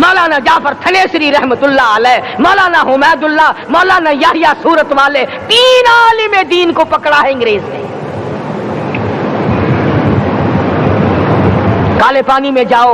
مولانا جعفر تھنیسری رحمت اللہ علیہ، مولانا حمید اللہ، مولانا یحییٰ صورت والے، 3 عالم دین کو پکڑا ہے انگریز نے۔ کالے پانی میں جاؤ،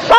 100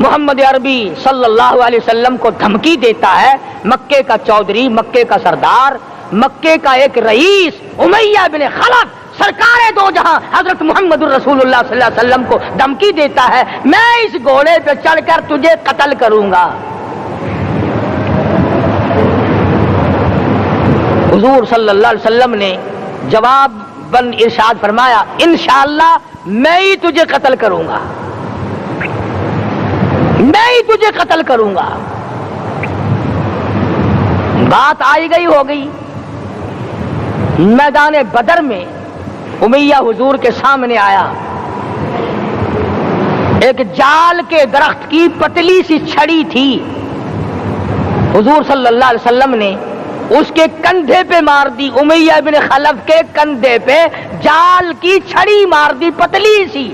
محمد عربی صلی اللہ علیہ وسلم کو دھمکی دیتا ہے، مکے کا چودھری، مکے کا سردار، مکے کا ایک رئیس امیہ بن خلف سرکار دو جہاں حضرت محمد الرسول اللہ صلی اللہ علیہ وسلم کو دھمکی دیتا ہے، میں اس گھوڑے پہ چڑھ کر تجھے قتل کروں گا۔ حضور صلی اللہ علیہ وسلم نے جواب بن ارشاد فرمایا، انشاءاللہ میں ہی تجھے قتل کروں گا، میں ہی تجھے قتل کروں گا۔ بات آئی گئی ہو گئی۔ میدان بدر میں امیہ حضور کے سامنے آیا، ایک جال کے درخت کی پتلی سی چھڑی تھی، حضور صلی اللہ علیہ وسلم نے اس کے کندھے پہ مار دی، امیہ بن خلف کے کندھے پہ جال کی چھڑی مار دی پتلی سی۔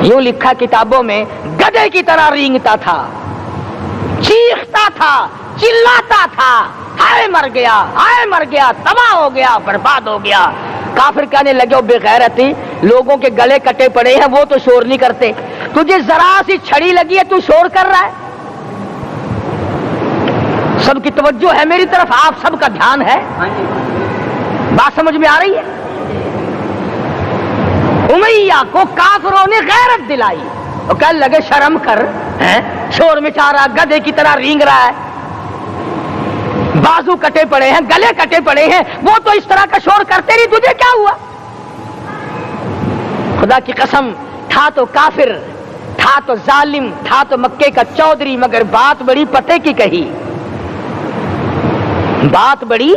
یوں لکھا کتابوں میں، گدھے کی طرح رینگتا تھا، چیختا تھا، چلاتا تھا، ہائے مر گیا، ہائے مر گیا، تباہ ہو گیا، برباد ہو گیا۔ کافر کہنے لگے، بے غیرتی، لوگوں کے گلے کٹے پڑے ہیں، وہ تو شور نہیں کرتے، تجھے ذرا سی چھڑی لگی ہے تو شور کر رہا ہے۔ سب کی توجہ ہے میری طرف، آپ سب کا دھیان ہے، بات سمجھ میں آ رہی ہے؟ امیہ کو کافروں نے غیرت دلائی، اور کہنے لگے شرم کر، شور مچا رہا، گدھے کی طرح رینگ رہا ہے، بازو کٹے پڑے ہیں، گلے کٹے پڑے ہیں، وہ تو اس طرح کا شور کرتے نہیں، تجھے کیا ہوا؟ خدا کی قسم، تھا تو کافر، تھا تو ظالم، تھا تو مکے کا چودھری، مگر بات بڑی پتے کی کہی، بات بڑی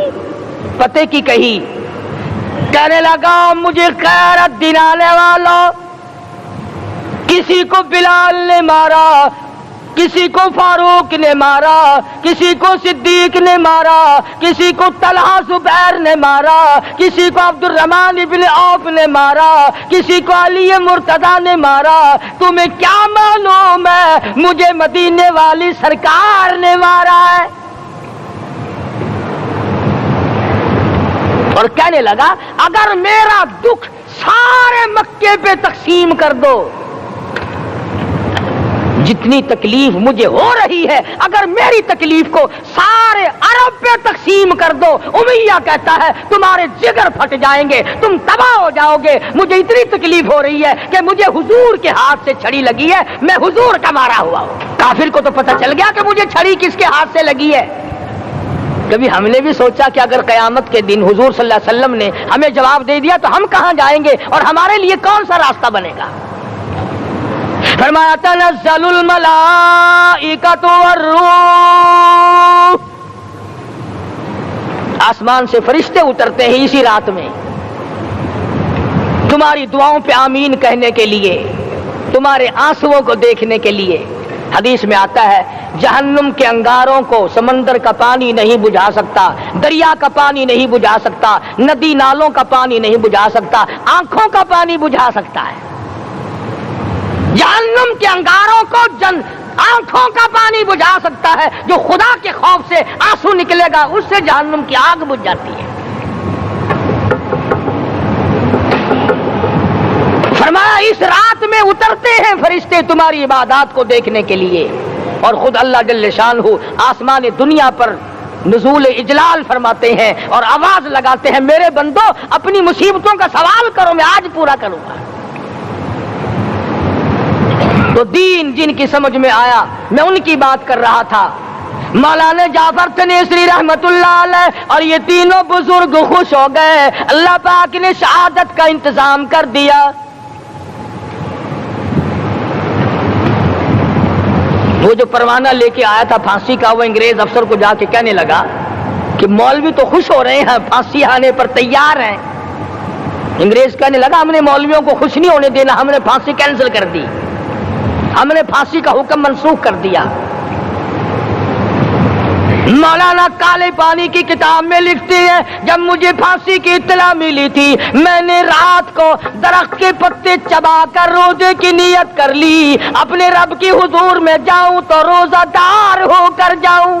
پتے کی کہی۔ کہنے لگا، مجھے غیرت دلانے والا، کسی کو بلال نے مارا، کسی کو فاروق نے مارا، کسی کو صدیق نے مارا، کسی کو طلحہ زبیر نے مارا، کسی کو عبد الرحمن ابن عوف نے مارا، کسی کو علی مرتضی نے مارا، تمہیں کیا معلوم ہے مجھے مدینے والی سرکار نے مارا ہے؟ اور کہنے لگا، اگر میرا دکھ سارے مکے پہ تقسیم کر دو، جتنی تکلیف مجھے ہو رہی ہے اگر میری تکلیف کو سارے عرب پہ تقسیم کر دو، امیہ کہتا ہے تمہارے جگر پھٹ جائیں گے، تم تباہ ہو جاؤ گے، مجھے اتنی تکلیف ہو رہی ہے کہ مجھے حضور کے ہاتھ سے چھڑی لگی ہے، میں حضور کا مارا ہوا ہوں۔ کافر کو تو پتہ چل گیا کہ مجھے چھڑی کس کے ہاتھ سے لگی ہے۔ کبھی ہم نے بھی سوچا کہ اگر قیامت کے دن حضور صلی اللہ علیہ وسلم نے ہمیں جواب دے دیا تو ہم کہاں جائیں گے اور ہمارے لیے کون سا راستہ بنے گا؟ فرمایا، تنزل الملائکۃ والروح، آسمان سے فرشتے اترتے ہیں اسی رات میں، تمہاری دعاؤں پہ آمین کہنے کے لیے، تمہارے آنسوؤں کو دیکھنے کے لیے۔ حدیث میں آتا ہے، جہنم کے انگاروں کو سمندر کا پانی نہیں بجھا سکتا، دریا کا پانی نہیں بجھا سکتا، ندی نالوں کا پانی نہیں بجھا سکتا، آنکھوں کا پانی بجھا سکتا ہے۔ جہنم کے انگاروں کو آنکھوں کا پانی بجھا سکتا ہے، جو خدا کے خوف سے آنسو نکلے گا اس سے جہنم کی آگ بجھ جاتی ہے۔ فرمایا، اس رات میں اترتے ہیں فرشتے تمہاری عبادات کو دیکھنے کے لیے، اور خود اللہ جل شانہ آسمان دنیا پر نزول اجلال فرماتے ہیں اور آواز لگاتے ہیں، میرے بندو اپنی مصیبتوں کا سوال کرو، میں آج پورا کروں گا۔ تو دین جن کی سمجھ میں آیا، میں ان کی بات کر رہا تھا، مولانا جعفر تنیسری رحمت اللہ علیہ اور یہ تینوں بزرگ خوش ہو گئے، اللہ پاک نے شہادت کا انتظام کر دیا۔ وہ جو پروانہ لے کے آیا تھا پھانسی کا، وہ انگریز افسر کو جا کے کہنے لگا کہ مولوی تو خوش ہو رہے ہیں، پھانسی آنے پر تیار ہیں۔ انگریز کہنے لگا، ہم نے مولویوں کو خوش نہیں ہونے دینا، ہم نے پھانسی کینسل کر دی، ہم نے پھانسی کا حکم منسوخ کر دیا۔ مولانا کالے پانی کی کتاب میں لکھتے ہیں، جب مجھے پھانسی کی اطلاع ملی تھی میں نے رات کو درخت کے پتے چبا کر روزے کی نیت کر لی، اپنے رب کی حضور میں جاؤں تو روزہ دار ہو کر جاؤں۔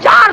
4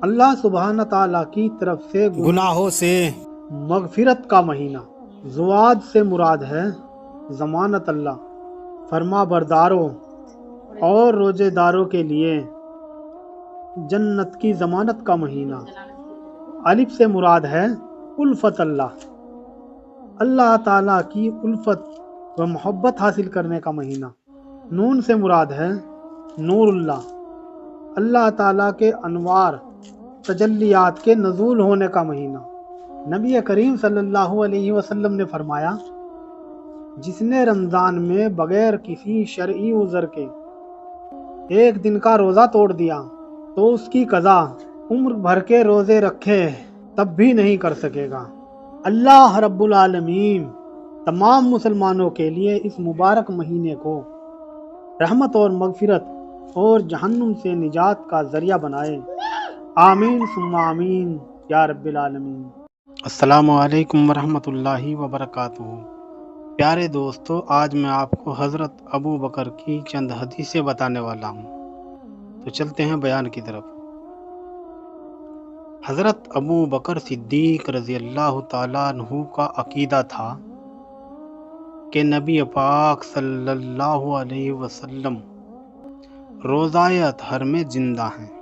اللہ سبحانہ تعالیٰ کی طرف سے گناہوں سے مغفرت کا مہینہ۔ زواد سے مراد ہے ضمانت اللہ، فرما برداروں اور روزے داروں کے لیے جنت کی ضمانت کا مہینہ۔ الف سے مراد ہے الفت اللہ، اللہ تعالیٰ کی الفت و محبت حاصل کرنے کا مہینہ۔ نون سے مراد ہے نور اللہ، اللہ تعالیٰ کے انوار تجلیات کے نزول ہونے کا مہینہ۔ نبی کریم صلی اللہ علیہ وسلم نے فرمایا، جس نے رمضان میں بغیر کسی شرعی عذر کے ایک دن کا روزہ توڑ دیا تو اس کی قضا عمر بھر کے روزے رکھے تب بھی نہیں کر سکے گا۔ اللہ رب العالمین تمام مسلمانوں کے لیے اس مبارک مہینے کو رحمت اور مغفرت اور جہنم سے نجات کا ذریعہ بنائے، آمین ثم آمین یا رب العالمین۔ السلام علیکم ورحمۃ اللہ وبرکاتہ۔ پیارے دوستو، آج میں آپ کو حضرت ابو بکر کی چند حدیثیں بتانے والا ہوں، تو چلتے ہیں بیان کی طرف۔ حضرت ابو بکر صدیق رضی اللہ تعالیٰ عنہ کا عقیدہ تھا کہ نبی پاک صلی اللہ علیہ وسلم روزہ اطہر میں زندہ ہیں،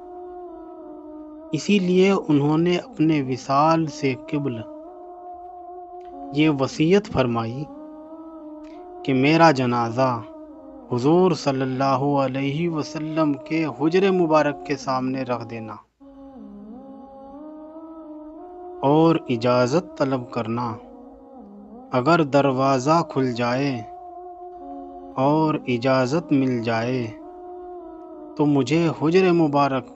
اسی لیے انہوں نے اپنے وصال سے قبل یہ وصیت فرمائی کہ میرا جنازہ حضور صلی اللہ علیہ وسلم کے حجر مبارک کے سامنے رکھ دینا اور اجازت طلب کرنا، اگر دروازہ کھل جائے اور اجازت مل جائے تو مجھے حجر مبارک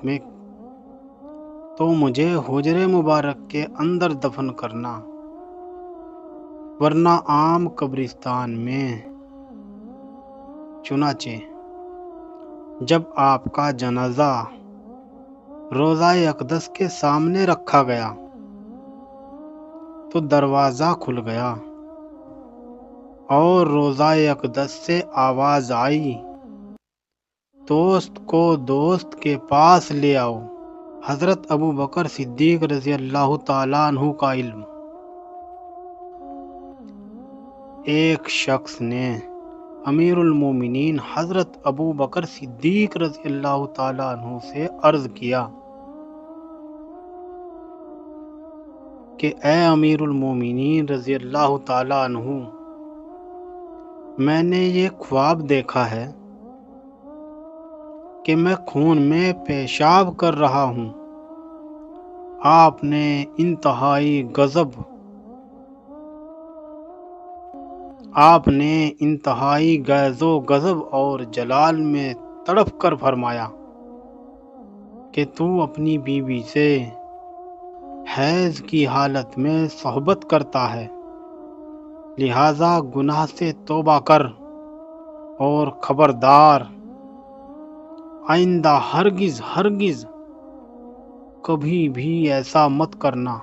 کے اندر دفن کرنا، ورنہ عام قبرستان میں۔ چنانچہ جب آپ کا جنازہ روضہ اقدس کے سامنے رکھا گیا تو دروازہ کھل گیا اور روضہ اقدس سے آواز آئی، دوست کو دوست کے پاس لے آؤ۔ حضرت ابو بکر صدیق رضی اللہ تعالیٰ عنہ کا علم۔ ایک شخص نے امیر المومنین حضرت ابو بکر صدیق رضی اللہ تعالیٰ عنہ سے عرض کیا کہ اے امیر المومنین رضی اللہ تعالیٰ عنہ، میں نے یہ خواب دیکھا ہے کہ میں خون میں پیشاب کر رہا ہوں۔ آپ نے انتہائی غیظ و غضب اور جلال میں تڑپ کر فرمایا کہ تو اپنی بیوی سے حیض کی حالت میں صحبت کرتا ہے، لہذا گناہ سے توبہ کر اور خبردار، آئندہ ہرگز کبھی بھی ایسا مت کرنا۔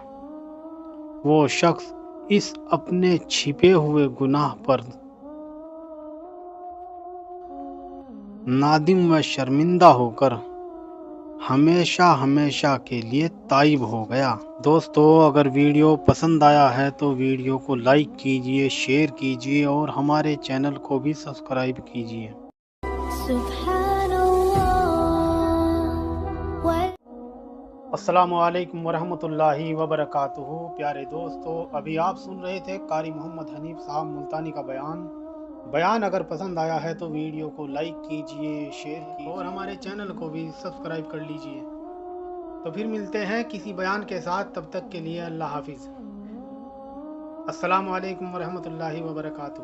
وہ شخص اس اپنے چھپے ہوئے گناہ پر نادم و شرمندہ ہو کر ہمیشہ کے لیے تائب ہو گیا۔ دوستو، اگر ویڈیو پسند آیا ہے تو ویڈیو کو لائک کیجئے، شیئر کیجئے اور ہمارے چینل کو بھی سبسکرائب کیجئے۔ السلام علیکم ورحمۃ اللہ وبرکاتہ۔ پیارے دوستو، ابھی آپ سن رہے تھے قاری محمد حنیف صاحب ملتانی کا بیان اگر پسند آیا ہے تو ویڈیو کو لائک کیجئے، شیئر کیجئے اور ہمارے چینل کو بھی سبسکرائب کر لیجئے۔ تو پھر ملتے ہیں کسی بیان کے ساتھ، تب تک کے لیے اللہ حافظ۔ السلام علیکم ورحمۃ اللہ وبرکاتہ۔